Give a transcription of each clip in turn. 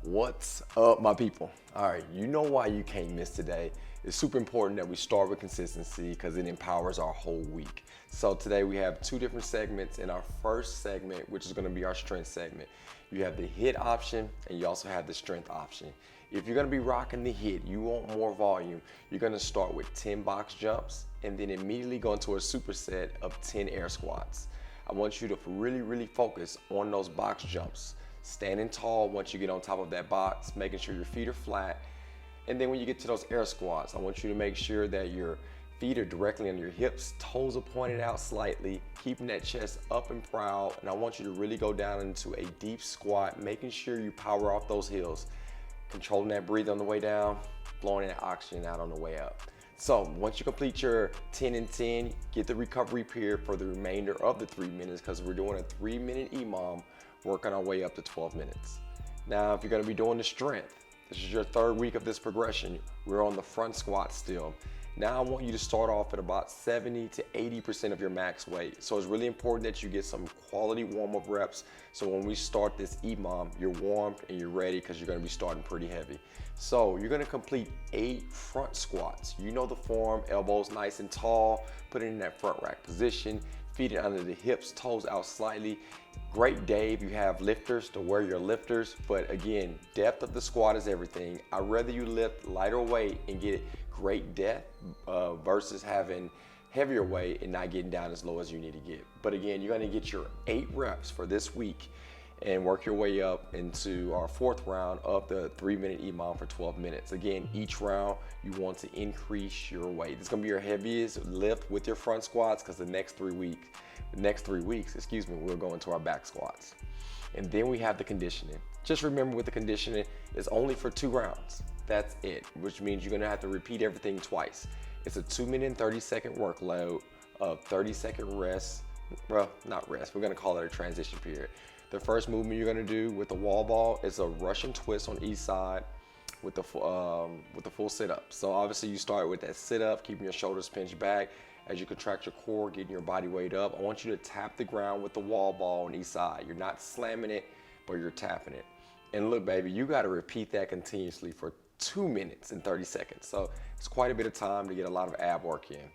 What's up, my people? All right, you know why you can't miss today. It's super important that we start with consistency because it empowers our whole week. So today we have two different segments. In our first segment, which is going to be our strength segment, you have the HiiT option and you also have the strength option. If you're going to be rocking the HiiT, you want more volume, you're going to start with 10 box jumps and then immediately go into a superset of 10 air squats. I want you to really focus on those box jumps. Standing tall once you get on top of that box, making sure your feet are flat. And then when you get to those air squats, I want you to make sure that your feet are directly under your hips, toes are pointed out slightly, keeping that chest up and proud. And I want you to really go down into a deep squat, making sure you power off those heels, controlling that breathe on the way down, blowing that oxygen out on the way up. So once you complete your 10 and 10, get the recovery period for the remainder of the 3 minutes because we're doing a 3-minute EMOM, working our way up to 12 minutes. Now, if you're gonna be doing the strength, this is your third week of this progression. We're on the front squat still. Now I want you to start off at about 70 to 80% of your max weight. So it's really important that you get some quality warm-up reps. So when we start this EMOM, you're warm and you're ready because you're gonna be starting pretty heavy. So you're gonna complete 8 front squats. You know the form, elbows nice and tall, put it in that front rack position, feet under the hips, toes out slightly. Great day if you have lifters to wear your lifters, but again, depth of the squat is everything. I'd rather you lift lighter weight and get great depth versus having heavier weight and not getting down as low as you need to get. But again, you're gonna get your 8 reps for this week and work your way up into our 4th round of the 3-minute EMOM for 12 minutes. Again, each round you want to increase your weight. It's gonna be your heaviest lift with your front squats because the next 3 weeks, we'll go into our back squats. And then we have the conditioning. Just remember with the conditioning, it's only for 2 rounds. That's it, which means you're gonna have to repeat everything twice. It's a 2-minute and 30-second workload of 30-second rest. Well, not rest, we're gonna call it a transition period. The first movement you're gonna do with the wall ball is a Russian twist on each side with the full sit-up. So obviously you start with that sit-up, keeping your shoulders pinched back. As you contract your core, getting your body weight up, I want you to tap the ground with the wall ball on each side. You're not slamming it, but you're tapping it. And look, baby, you gotta repeat that continuously for 2 minutes and 30 seconds. So it's quite a bit of time to get a lot of ab work in.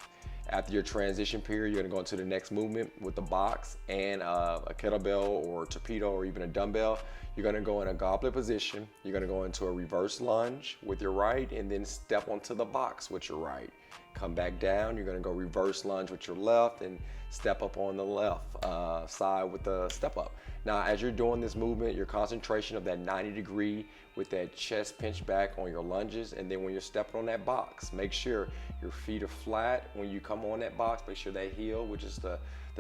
After your transition period, you're gonna go into the next movement with the box and a kettlebell or a torpedo or even a dumbbell. You're gonna go in a goblet position. You're gonna go into a reverse lunge with your right and then step onto the box with your right. Come back down, you're gonna go reverse lunge with your left and step up on the left side with the step up. Now, as you're doing this movement, your concentration of that 90-degree with that chest pinched back on your lunges, and then when you're stepping on that box, make sure your feet are flat. When you come on that box, make sure that heel, which is the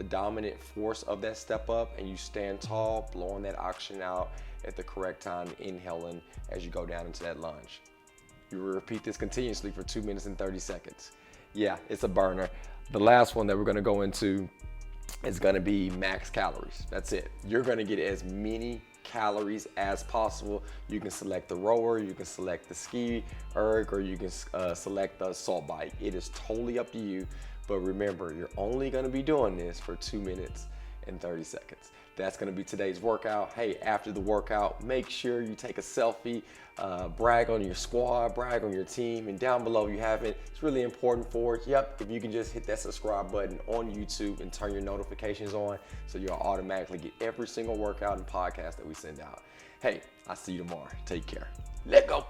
dominant force of that step up, and you stand tall, blowing that oxygen out at the correct time, inhaling as you go down into that lunge. You will repeat this continuously for 2 minutes and 30 seconds. Yeah, it's a burner. The last one that we're gonna go into is gonna be max calories. That's it. You're gonna get as many calories as possible. You can select the rower, you can select the ski erg, or you can select the assault bike. It is totally up to you, but remember, you're only gonna be doing this for 2 minutes and 30 seconds. That's gonna be today's workout. Hey, after the workout, make sure you take a selfie, brag on your squad, brag on your team, and down below you have it. It's really important for, if you can just hit that subscribe button on YouTube and turn your notifications on so you'll automatically get every single workout and podcast that we send out. Hey, I'll see you tomorrow. Take care. Let go.